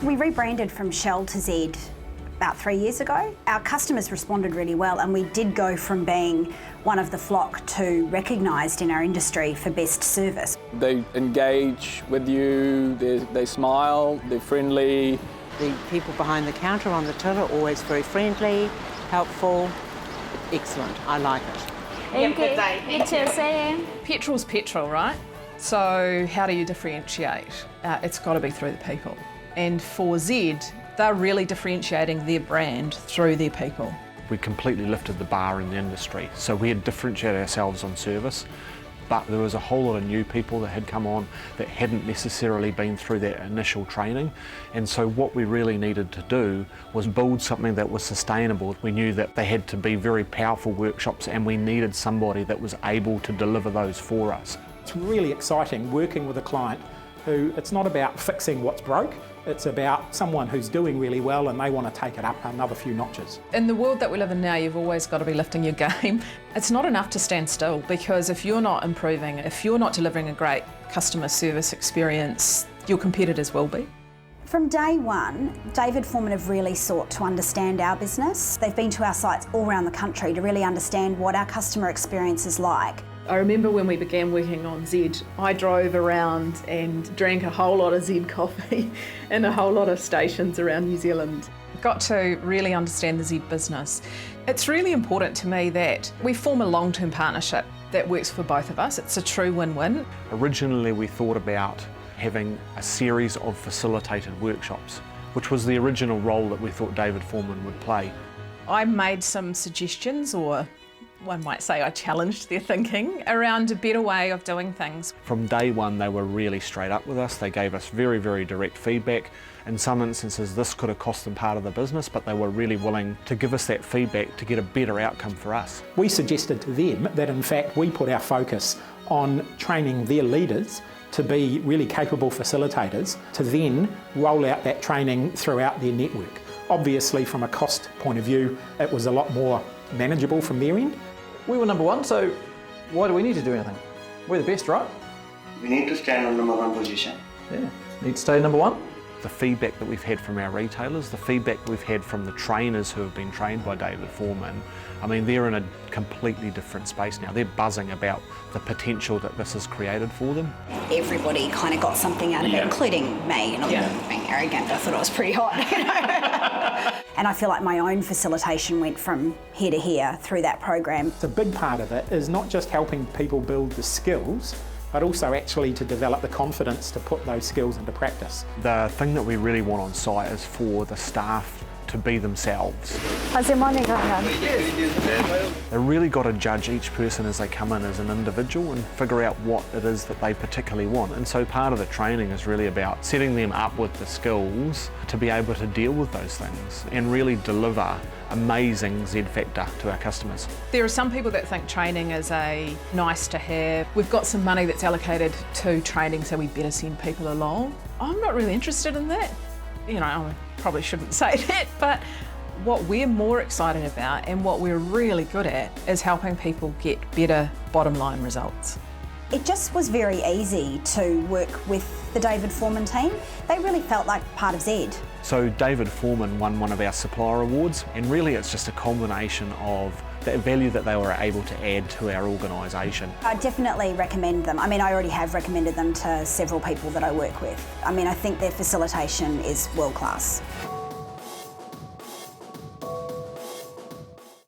We rebranded from Shell to Zed about 3 years ago. Our customers responded really well, and we did go from being one of the flock to recognised in our industry for best service. They engage with you, they smile, they're friendly. The people behind the counter on the till are always very friendly, helpful, excellent. I like it. Thank you. You too, Sam. Petrol's petrol, right? So how do you differentiate? It's got to be through the people. And for Zed, they're really differentiating their brand through their people. We completely lifted the bar in the industry, so we had differentiated ourselves on service, but there was a whole lot of new people that had come on that hadn't necessarily been through that initial training, and so what we really needed to do was build something that was sustainable. We knew that they had to be very powerful workshops, and we needed somebody that was able to deliver those for us. It's really exciting working with a client who, it's not about fixing what's broke, it's about someone who's doing really well and they want to take it up another few notches. In the world that we live in now, you've always got to be lifting your game. It's not enough to stand still, because if you're not improving, if you're not delivering a great customer service experience, your competitors will be. From day one, David Forman have really sought to understand our business. They've been to our sites all around the country to really understand what our customer experience is like. I remember when we began working on Zed, I drove around and drank a whole lot of Zed coffee in a whole lot of stations around New Zealand. Got to really understand the Zed business. It's really important to me that we form a long-term partnership that works for both of us. It's a true win-win. Originally we thought about having a series of facilitated workshops, which was the original role that we thought David Forman would play. I made some suggestions, or one might say I challenged their thinking around a better way of doing things. From day one they were really straight up with us. They gave us very, very direct feedback. In some instances this could have cost them part of the business, but they were really willing to give us that feedback to get a better outcome for us. We suggested to them that in fact we put our focus on training their leaders to be really capable facilitators, to then roll out that training throughout their network. Obviously from a cost point of view it was a lot more manageable from their end. We were number one, so why do we need to do anything? We're the best, right? We need to stand on number one position. Yeah, need to stay number one. The feedback that we've had from our retailers, the feedback we've had from the trainers who have been trained by David Forman, I mean, they're in a completely different space now. They're buzzing about the potential that this has created for them. Everybody kind of got something out of it, including me, and I'm being arrogant, I thought it was pretty hot. And I feel like my own facilitation went from here to here through that program. A big part of it is not just helping people build the skills, but also actually to develop the confidence to put those skills into practice. The thing that we really want on site is for the staff to be themselves. How's your morning going on? They really got to judge each person as they come in as an individual and figure out what it is that they particularly want. And so part of the training is really about setting them up with the skills to be able to deal with those things and really deliver amazing Z factor to our customers. There are some people that think training is a nice to have. We've got some money that's allocated to training, so we better send people along. I'm not really interested in that. You know, I probably shouldn't say that, but what we're more excited about and what we're really good at is helping people get better bottom line results. It just was very easy to work with the David Forman team. They really felt like part of Zed. So David Forman won one of our supplier awards, and really it's just a combination of the value that they were able to add to our organisation. I definitely recommend them. I mean, I already have recommended them to several people that I work with. I mean, I think their facilitation is world class.